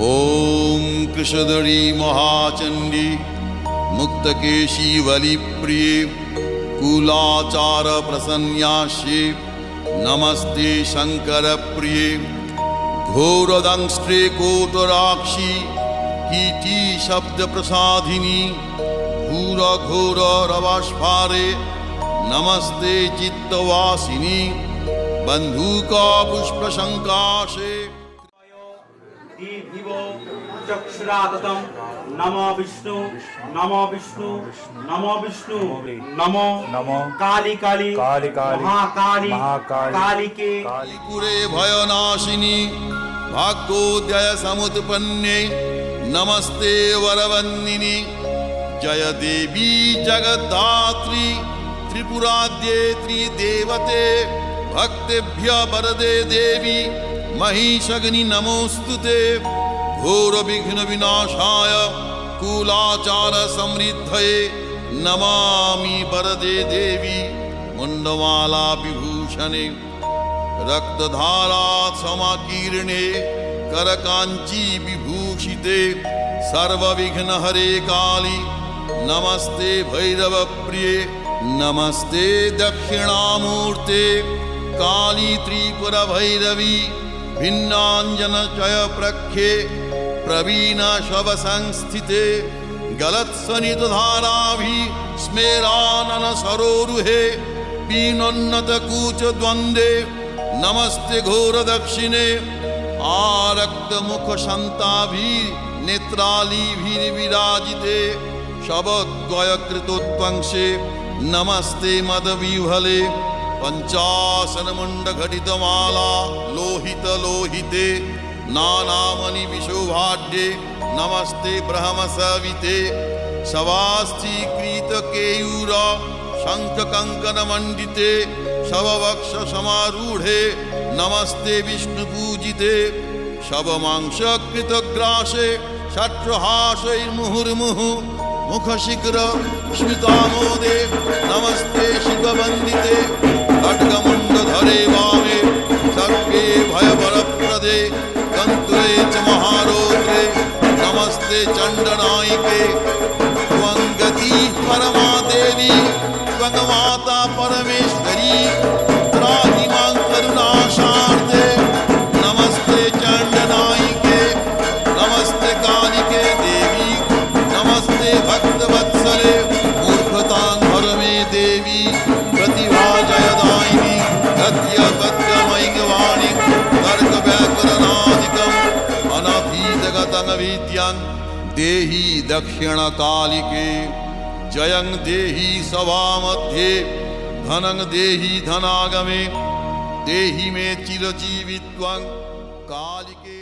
ओम कृषधरी महाचंडी मुक्तकेशी वलिप्रिये कुलाचार प्रसन्यास्ये नमस्ते शंकर प्रिये घोरदंष्ट्रे कोटराक्षी कीटी शब्द प्रसादिनी घोर घोर रवास्फारे नमस्ते चित्तवासिनी बंधुका पुष्प शंकाशे चक्षुराततम नमो विष्णु नमो विष्णु नमो विष्णु नमो नमो काली काली काली काली महाकाली महाकाली कालिके कालीपुरे भयनाशिनी भाग्योदय समुत्पन्ने नमस्ते वरवन्दिनी जय देवी जगद्धात्री त्रिपुराद्ये त्रिदेवते भक्तेभ्य वरदे देवी महिषग्नि नमोस्तुते घोर विघ्न विनाशाय कुलाचार समृद्धये नमामि वरदे देवी मुंडमाला विभूषणे रक्तधारा समाकीर्णे करकांची विभूषिते सर्वविघ्न हरे काली नमस्ते भैरव प्रिये नमस्ते दक्षिणामूर्ते काली त्रिपुर भैरवी भिन्नांजन चय प्रख्ये प्रवीण शव संस्थिते गलत्सनित धाराभि स्मेरानन सरोरुहे पीनोन्नत कूच द्वंद्वे नमस्ते घोर दक्षिणे आरक्त मुख शंताभि नेत्रालीभिर्विराजिते शवद्वय कृतोत्वंशे नमस्ते मदविह्वले पंचासन मुंड घटित माला लोहित लोहिते नानामणि विशोभाढ्ये नमस्ते ब्रह्म सविते शवास्थीकृत केयूर शंख कंकन मंडिते शववक्ष समारूढ़े नमस्ते विष्णु पूजिते शवमांस कृत ग्रासे षट्रहासैर्मुहुर्मुहु मुख शीघ्र स्मितामोदे नमस्ते शिववंदिते खड्गमुंडधरे वामे सर्वे भयवरप्रदे तंत्रे च महारौद्रे नमस्ते चंडनायिके त्वं गति परमा देवी त्वं माता परमेश्वरी त्राहि मां करुणाशार्ते नमस्ते चंडनायिके नमस्ते कालिके देवी नमस्ते भक्तवत्सले मूर्खतां धर्मे देवी प्रतिभा जयदायिनी गद्य गद्यमयिकवाणी तर्क व्याकरणादिकम् अनभिजगतं विद्यां देहि दक्षिणकालिके जयं देहि सभामध्ये धनं देहि धनागमे देहि मे चिरजीवित्वं कालिके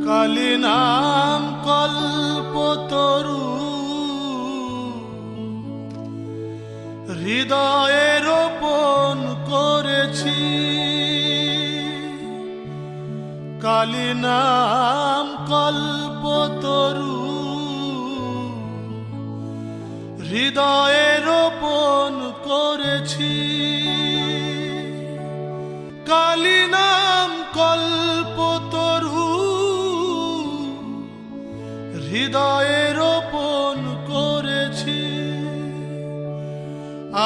কালী নাম কল্পতরু হৃদয়ে রোপণ করেছি কালী নাম কল্পতরু হৃদয়ে রোপণ করেছি কালী নাম কল্পতরু হৃদয়ে রোপণ করেছি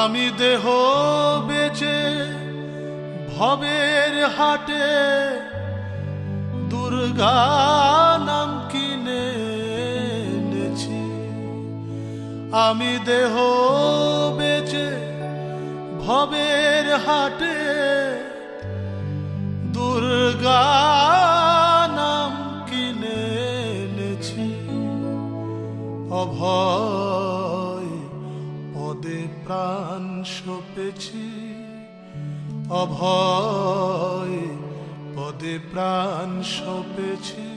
আমি দেহ বেচে ভবের হাটে দুর্গা নাম কিনে এনেছি আমি দেহ বেচে ভবের হাটে দুর্গা নাম কিনে এনেছি অভয় পদে প্রাণ সপেছি অভয় পদে প্রাণ সঁপেছি,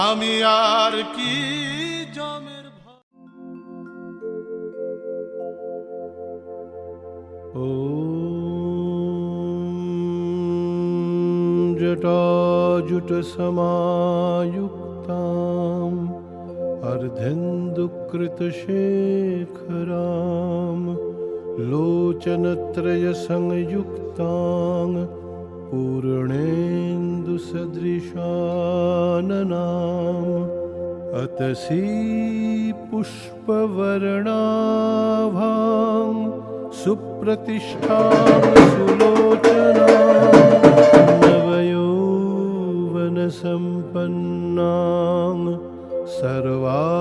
আমি আর কি জমের जटाजुट समायुक्तां अर्धेन्दुकृतशेखरां लोचनत्रय संयुक्तां पूर्णेन्दुसदृशाननाम् अतसी पुष्पवर्णाभां सुप्रतिष्ठां सुलोचनां नवयौवनसम्पन्नां सर्वाभरणभूषितां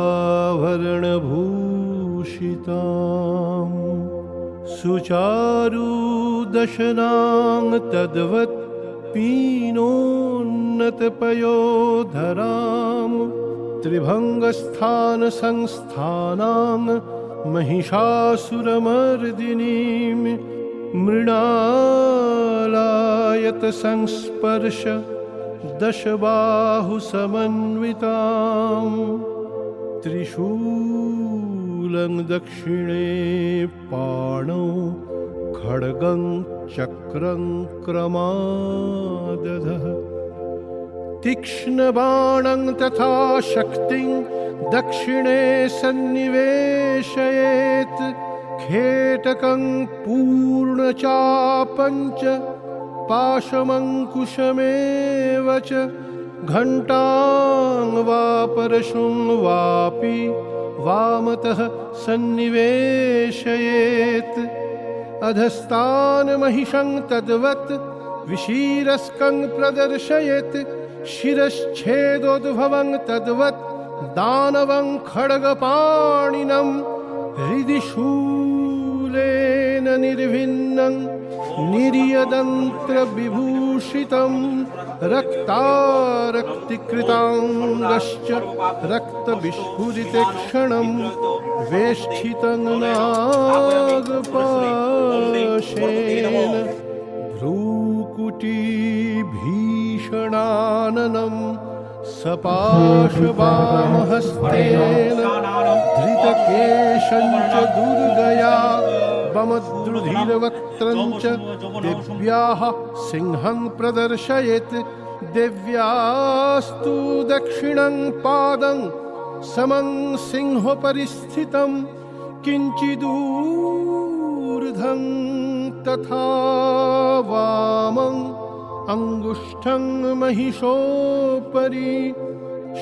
सुचारुदशनां तद्वत् पीनोन्नतपयोधरां त्रिभङ्गस्थानसंस्थानां महिषासुरमर्दिनीं मृणालायतसंस्पर्श दशबाहुसमन्वितां त्रिशूलं दक्षिणे पाणौ खड्गं चक्रं क्रमादधः तीक्ष्णबाणं तथा शक्तिं दक्षिणे सन्निवेशयेत् खेटकं पूर्णचापं च पाशमङ्कुशमेव च घण्टां वा परशुं वापि वामतः सन्निवेशयेत् अधस्तान् महिषं तद्वत् विशीरस्कं प्रदर्शयेत् शिरश्छेदोद्भवं तद्वत् दानवं खड्गपाणिनं हृदि शूलेन निर्भिन्नं निर्यदन्त्रविभूषितं रक्तारक्तिकृताङ्गश्च रक्तविस्फुरितक्षणं वेष्टितं नागपाशेन भ्रूकुटीभीषणाननं सपाशवामहस्तेन धृतकेशं च दुर्गया वमद्रुधिरवक्त्रं च दिव्याः सिंहं प्रदर्शयेत् दिव्यास्तु दक्षिणं पादं समं सिंहोपरिस्थितं किञ्चिदूर्ध्वं तथा वामं अंगुष्ठं महिषोपरि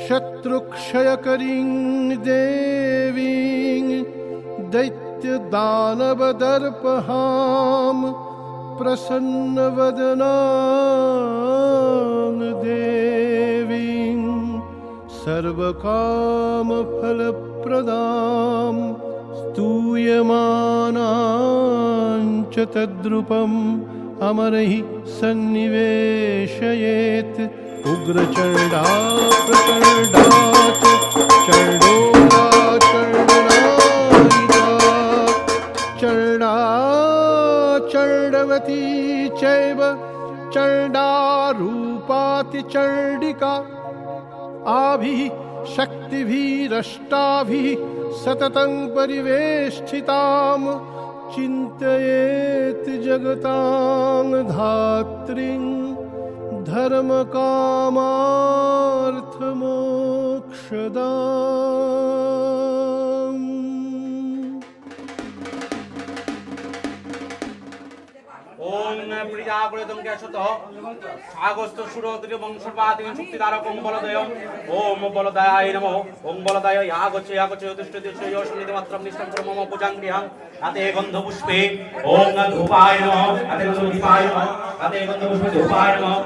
शत्रुक्षयकरीं देवीं दैत्यदानवदर्पहां प्रसन्नवदनां देवीं सर्वकामफलप्रदां स्तूयमानां च तद्रूपम् अमरैः सन्निवेशयेत् उग्रचण्डा प्रचण्डा च चण्डोला चण्डनायिका चण्डा चण्डवती चैव चण्डारूपातिचण्डिका आभिः शक्तिभिरष्टाभिः सततं परिवेष्टिताम् चिन्तयेत् जगतां धात्रीं धर्मकामार्थमोक्षदाम्। ओम प्रियाकुलितं केशतः सागस्त सुरोदरि वंशपाति शक्तिदारकं बलदयम् ओम बलदयाय नमः ओम बलदय यागच्छ युधिष्ठिर योषनिधि मात्रं निष्ठं मम पूजां गृहं अते गन्धपुष्पे ओम धूपाय नमः अते गन्धपुष्पाय नमः अते गन्धपुष्पे धूपाय नमः।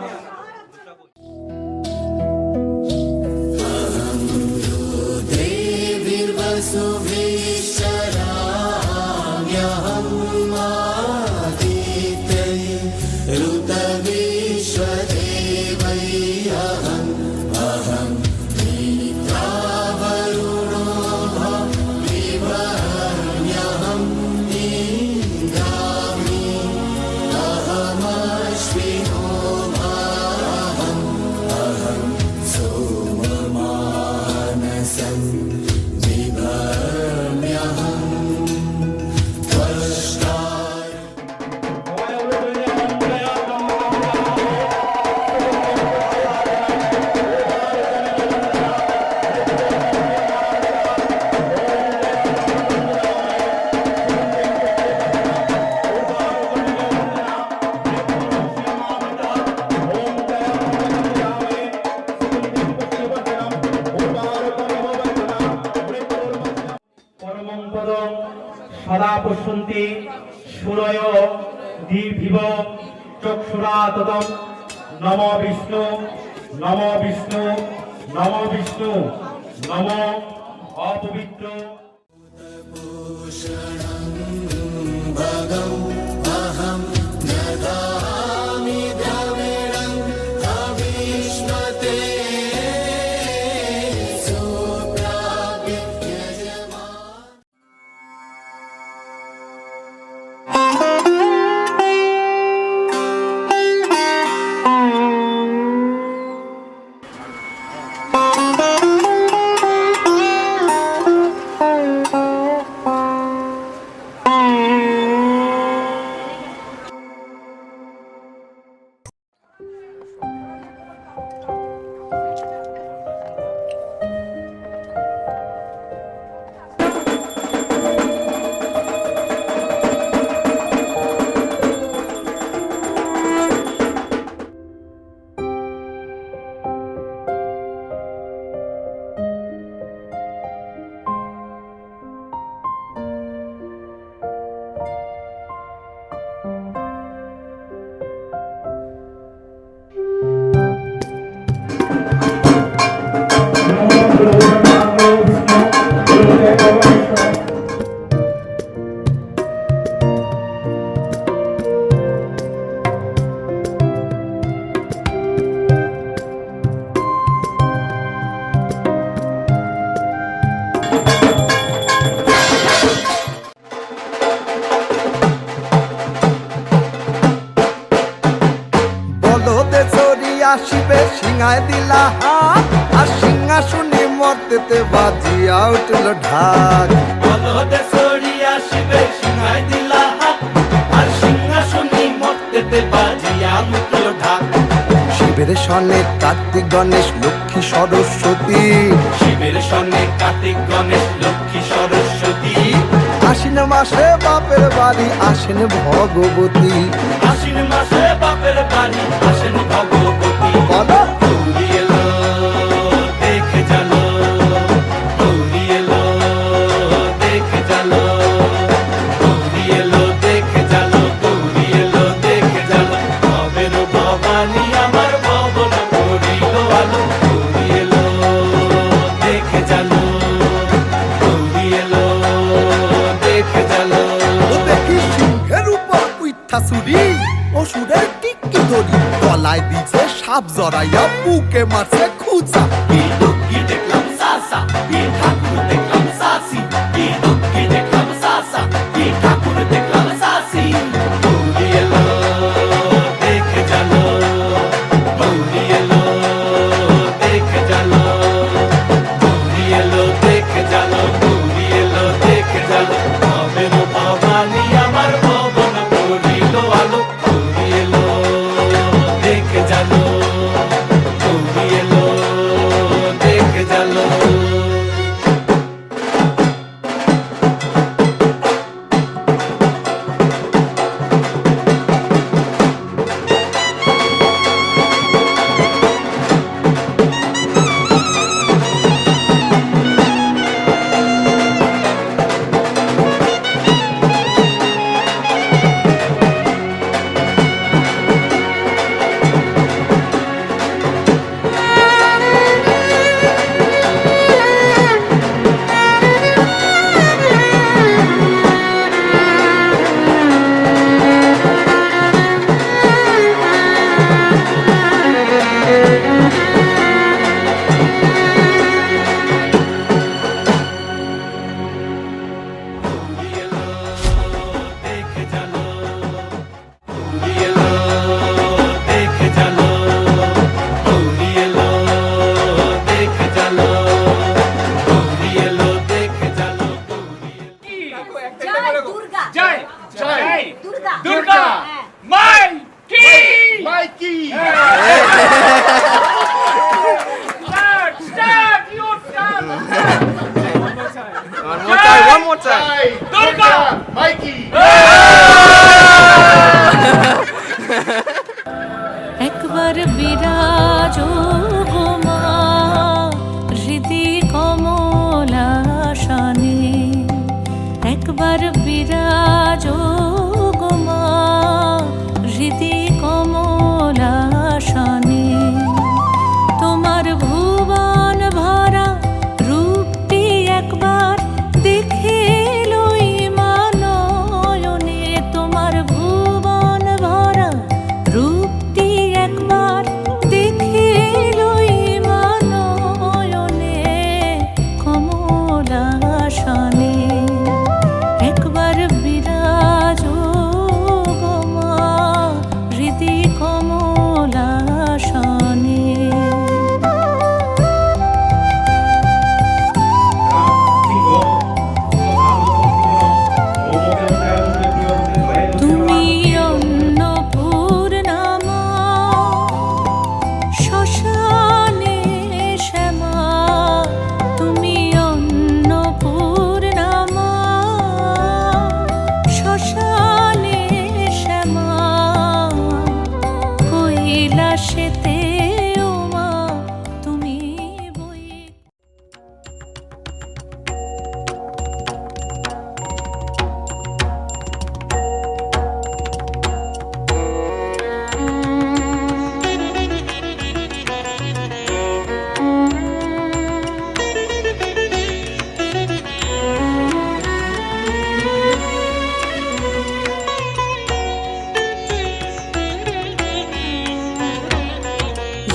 अहमश्विनो পশ্যন্তি সুরয় দীর্ঘিব চক্ষুরাততম নম বিষ্ণু নম বিষ্ণু নম বিষ্ণু নম অপবিত্র আসিবে সিংহায় দিলা হাত আর সিংহাসনে মর্তেতে বাজিয়া উঠল ঢাক বলদে সরি আসিবে সিংহায় দিলা হাত আর সিংহাসনে মর্তেতে বাজিয়া উঠল ঢাক শিবের সনে কার্তিক গণেশ লক্ষ্মী সরস্বতী শিবের সনে কার্তিক গণেশ লক্ষ্মী সরস্বতী আশ্বিন মাসে বাপের বাড়ি আসেন ভগবতী আশ্বিন মাসে বাপের বাড়ি আসেন ভগবতী বলো গৌরী এলো দেখে জানো গৌরী এলো দেখে জানো গৌরী এলো দেখে জানো গৌরী এলো দেখে জানো ভবের ভবানী আমার ভবন করিল আলো গৌরী এলো দেখে জানো গৌরী এলো দেখে জানো ও দেখি সিংহের উপর উইঠা চুরি অসুরের টিকি ধরি গলায় দিছে সাপ জড়াইয়া বুকে মারছে খুঁজা কি দুঃখী দেখলাম সাসা কি ঠাকুর দেখলাম সাসি কি দুঃখী দেখলাম সাসা কি ঠাকুর দেখলাম সাসি গৌরী এলো দেখে জানো গৌরী এলো দেখে জানো গৌরী এলো দেখে জানো গৌরী এলো দেখে জানো ভবের ভবানী আমার ভবন করিল আলো গৌরী এলো দেখে জানো গৌরী এলো দেখে জানো একবার বিরাজ গো মা হৃদি কমলাসনে, একবার একবার বিরাজো গো মা হৃদি কমলাসনে। তোমার ভুবন ভরা রূপটি একবার দেখে লই মা নয়নে। তোমার ভুবন ভরা রূপটি একবার দেখে লই মা নয়নে কমলাসনে। একবার বিরাজো গো মা হৃদি কমলাসনে। তুমি অন্নপূর্ণা মা শ্মশানে শ্যামা। তুমি অন্নপূর্ণা মা শ্মশানে শ্যামা। কৈলাসেতে ও মা তুমি বই।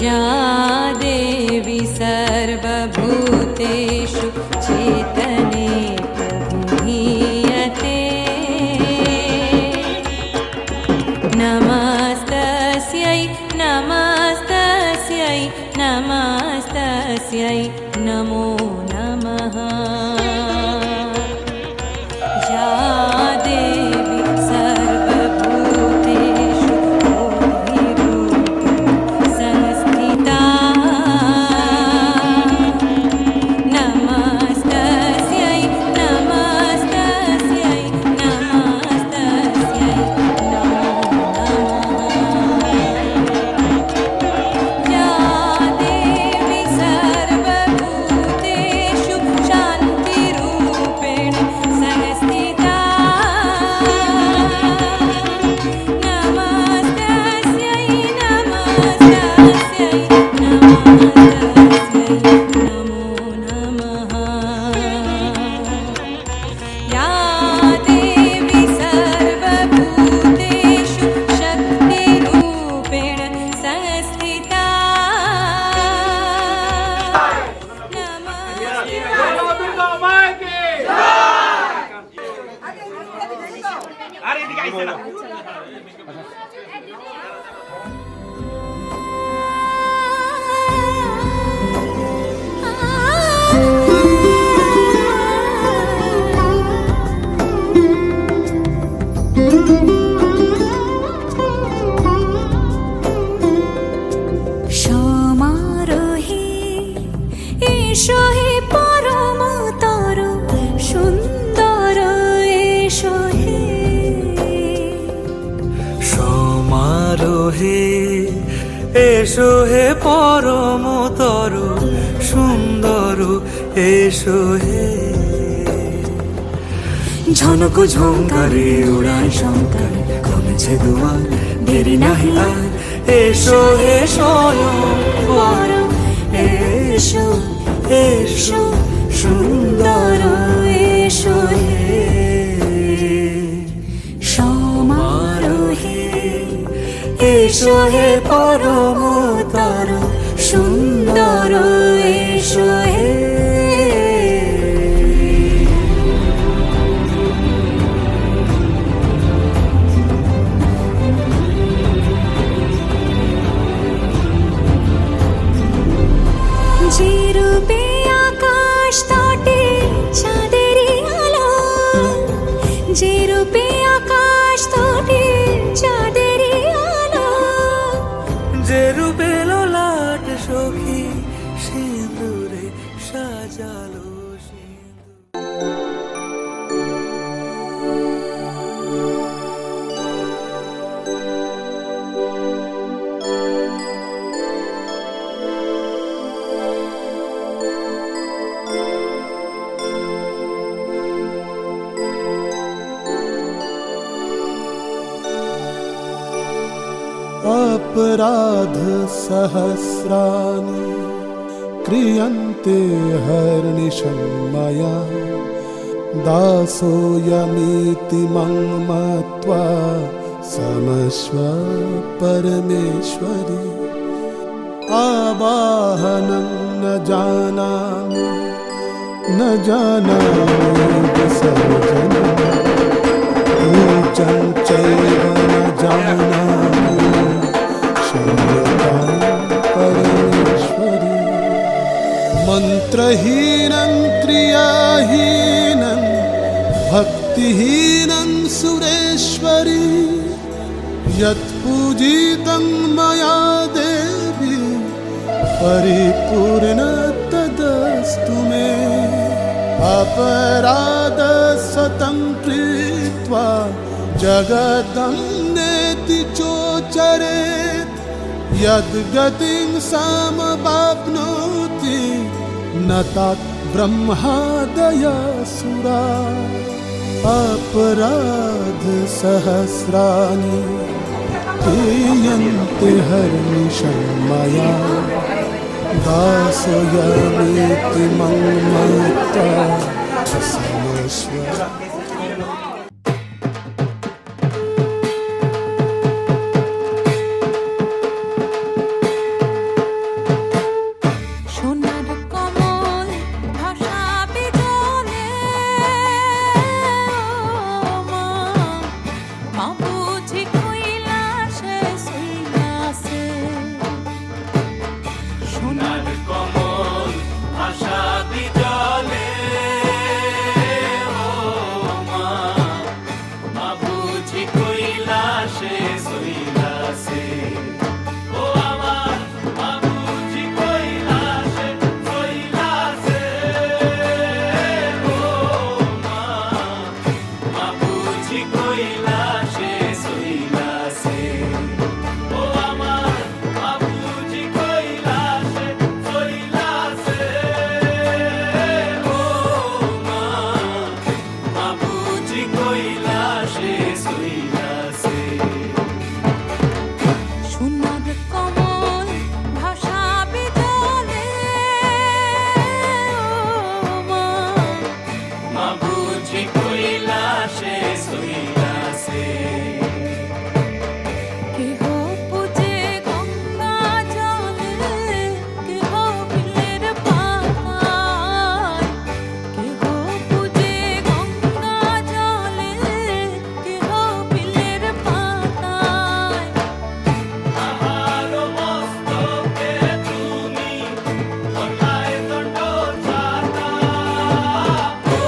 या देवी सर्वभूतेषु चेतने प्रगृह्यते। नमस्तस्यै नमस्तस्यै नमस्तस्यै नमो नमः। या देवी सर्वभूतेषु बोधिरूपेण संस्थिता। नमस्तस्यै नमस्तस्यै नमस्तस्यै नमो नमः। या देवी सर्वभूतेषु शान्तिरूपेण संस्थिता। नमस्तस्यै नमस्तस्यै नमस्तस्यै नमो नमः। या देवी सर्वभूतेषु शक्तिरूपेण संस्थिता। সমারোহে এসো হে পরমতর সুন্দর এসো হে। সমারোহে এসো হে পরমতর সুন্দর এসো হে। ঝনক ঝঙ্কারে উড়ায় শঙ্কার কমেছে দুয়ার দেরি নাহি আর। এসো হে স্বয়ং বর এসো এসো সুন্দর এসো হে। সমারোহে এসো হে পরমতর সুন্দর এসো হে। যে রূপে আকাশ তটে চাঁদেরই আলো। যে রূপে আকাশ তটে চাঁদেরই আলো। যে রূপে ললাট সখী সিঁদুরে সাজালো সিঁদুর। अपराध सहस्राणि क्रियन्ते हर्निशं मया दासोऽयमिति मं मत्वा समस्व परमेश्वरी आवाहनं न जानामि विसर्जनम् ऊचं चैव न जानामि शून्यतां परमेश्वरी मन्त्रहीनं क्रियाहीनं भक्तिहीनं सुरेश्वरी यत्पूजितं मया देवी परिपूर्ण तदस्तु मे अपराध सतं कृत्वा जगतं नेति चोचरेत् यद्गतिं समवाप्नोति न तात ब्रह्मादयसुरा अपराध सहस्राणि क्रियन्ते हर्निशं मया दासोऽयमिति मं मत्वा समस्व সোনার কমল ভাসাবে জলে মা মা বুঝি কৈলাসে সৈলাসে সোনার কমল ভাসাবি জলে ও মা মা বুঝি কৈলাসে সৈলাসে ও আমার মা বুঝি কৈলাসে সৈলাসে ও মা মা বুঝি কৈলাসে সৈলাসে ও আমার মা বুঝি কৈলাসে সৈলাসে ও মা মা বুঝি কৈলাসে সৈলাসে সোনার কমল ভাসাবে জলে মা মা বুঝি কৈলাসে সৈলাসে কেহ পূজে গঙ্গা জলে কেহ বিলের পাতায় কেহ পূজে গঙ্গা জলে কেহ বিলের পাতায় আমার মস্তকে তুমি গলায় দণ্ড ছাতা ও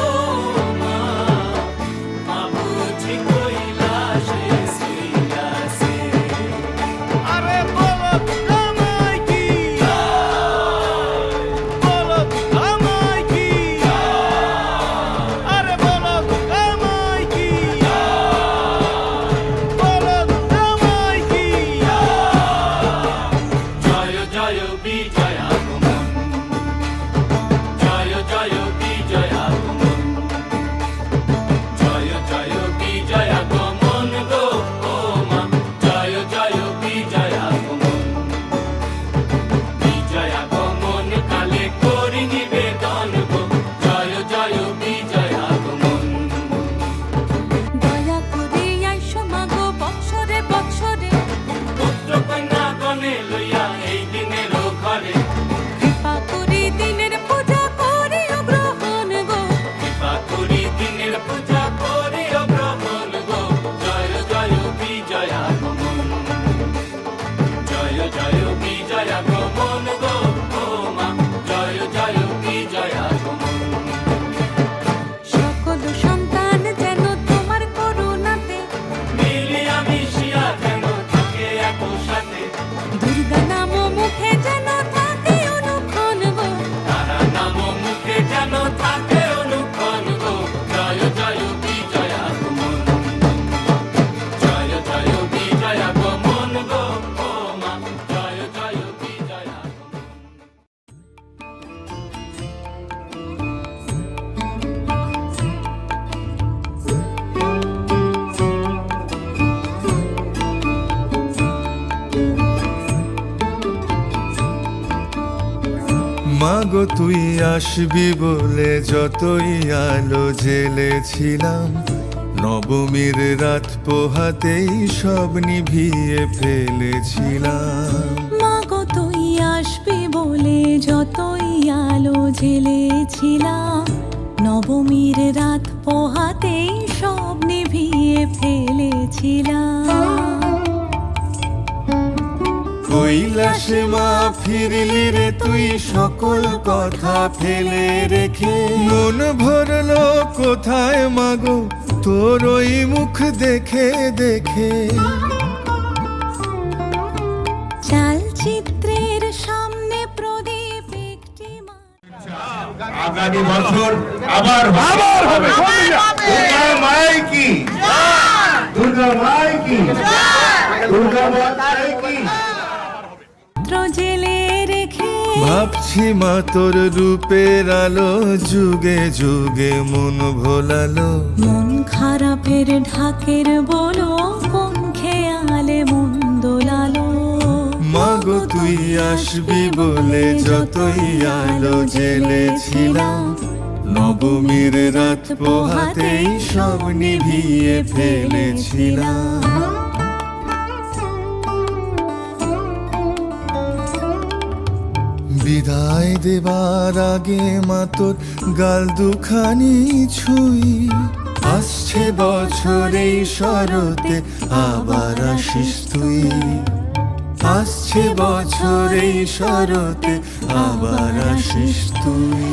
মা মা বুঝি কৈলাসে সৈলাসে আরে বলো আমায় কি বলো আমায় কি আরে বলো আমায় কি বলো আমায় কি জয় জয় বিজয় আগমন জয় জয় বিজয় আগমন জয় জয় বিজয় আগমন গো ও মা জয় জয় বিজয় আগমন বিজয় আগমন কালে করি নিবেদন গো জয় জয় বিজয় আগমন দয়া করে আইসো মাগো বৎসরে বৎসরে পুত্র কন্যা গণে লইয়া এই দিনের ঘরে কৃপা করে দিনের পূজা করিও গ্রহণ গো কৃপা করি দিনের পূজা করি গ্রহণ গো জয় জয় বিজয় আগমন জয় জয় বিজয় আগমন গো ও মা জয় জয় বিজয় আগমন সকল সন্তান যেন তোমার করুণাতে মিলিয়া মিশিয়া যেন থাকে একসাথে দুর্গা নাম মুখে যেন থাকে অনুক্ষণ গো তারা নাম মুখে যেন থাকে অনুক্ষণ গো জয় জয় বিজয় আগমন জয় জয় বিজয় আগমন গো ও মা জয় মাগো তুই আসবি বলে যতই আলো জ্বেলেছিলাম, নবমীর রাত পোহাতেই সব নিভিয়ে ফেলেছিলাম। মাগো তুই আসবি বলে যতই আলো জ্বেলেছিলাম, নবমীর রাত পোহাতেই সব নিভিয়ে ফেলেছিলাম। কৈলাসে মা ফিরলি রে তুই সকল কথা ফেলে রেখে, মন ভরলো কোথায় মাগো তোর ওই মুখ দেখে দেখে। চালচিত্রের সামনে প্রদীপ একটি আগামী বছর আবার হবে। দুর্গা মাই কি, দুর্গা মাই কি, দুর্গা মাই কি। জেলে রেখে ভাবছি মা তোর রূপের আলো যুগে যুগে মন ভোলালো। মন খারাপের ঢাকের বলো কোন খেয়ালে মন দোলালো। মাগো তুই আসবি বলে যতই আলো জ্বেলেছিলাম, নবমীর রাত পোহাতেই সব নিভিয়ে ফেলেছিলাম। বিদায় দেবার আগে মা তোর গাল দুখানি ছুঁই, আসছে বছর এই শরতে আবার আসিস তুই। আসছে বছর এই শরতে আবার আসিস তুই।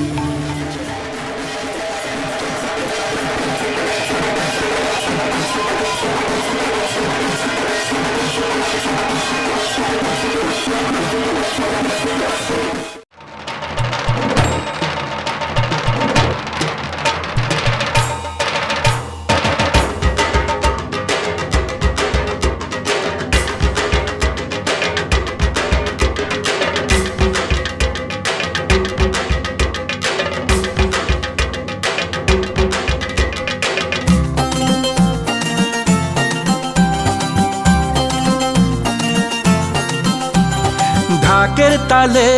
ঢাকের তালে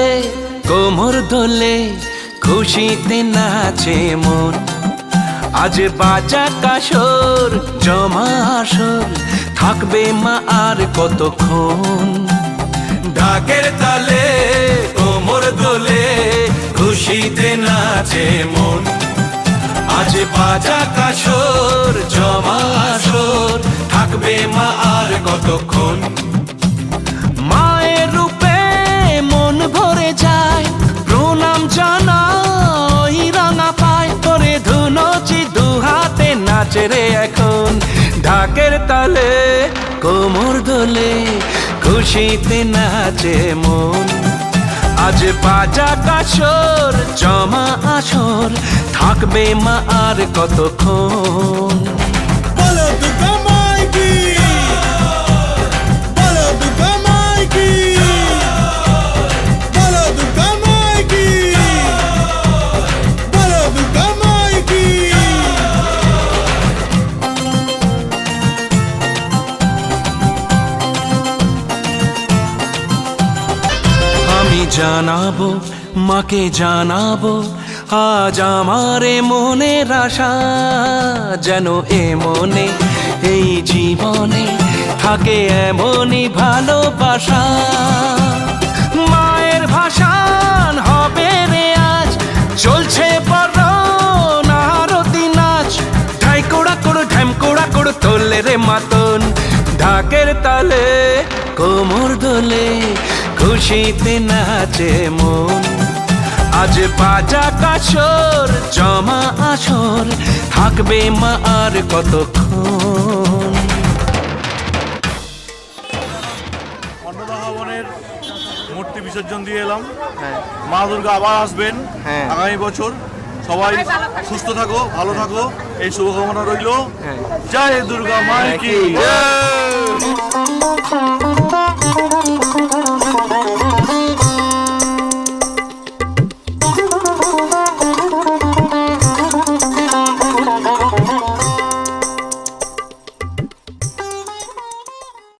কোমর দোলে খুশিতে নাচে মন, আজ বাজা কাসর জমা আসর থাকবে মা আর কতক্ষণ। ঢাকের তালে কোমর দোলে খুশিতে নাচে মন, আজ বাজা কাসর জমা আসর থাকবে মা আর কতক্ষণ। মায়ের রূপে মন ভরে যায়, প্রণাম জানাই রাঙা পায়, তোরে ধুনচি দুহাতে নাচে রে এখন। ঢাকের তালে কোমর দোলে খুশিতে নাচে মন, আজ বাজা কাসর জমা আসর থাকবে মা আর কতক্ষণ। বলো দুর্গা মাই কি, বলো দুর্গা মাই কি, বলো দুর্গা মাই কি, বলো দুর্গা মাই কি। আমি জানাবো মাকে জানাবো আজ আমার মনের আশা, যেন এ মনে এই জীবনে থাকে এমনই ভালোবাসা। মায়ের ভাষান হবে রে আজ, চলছে বড় আরতি নাচ, ঢাই কোড়া কোড়ো ঢ্যাম কোড়া কোড়ো তোলে রে মাতন। ঢাকের তালে কোমর দোলে খুশিতে নাচে মন, আজ বাজা কাসর জমা আসর থাকবে মা আর কতক্ষণ। অন্নদাহ ভবনের মূর্তি বিসর্জন দিয়ে এলাম। মা দুর্গা আবার আসবেন আগামী বছর। সবাই সুস্থ থাকো, ভালো থাকো, এই শুভকামনা রইল। জয় দুর্গা মাই কি।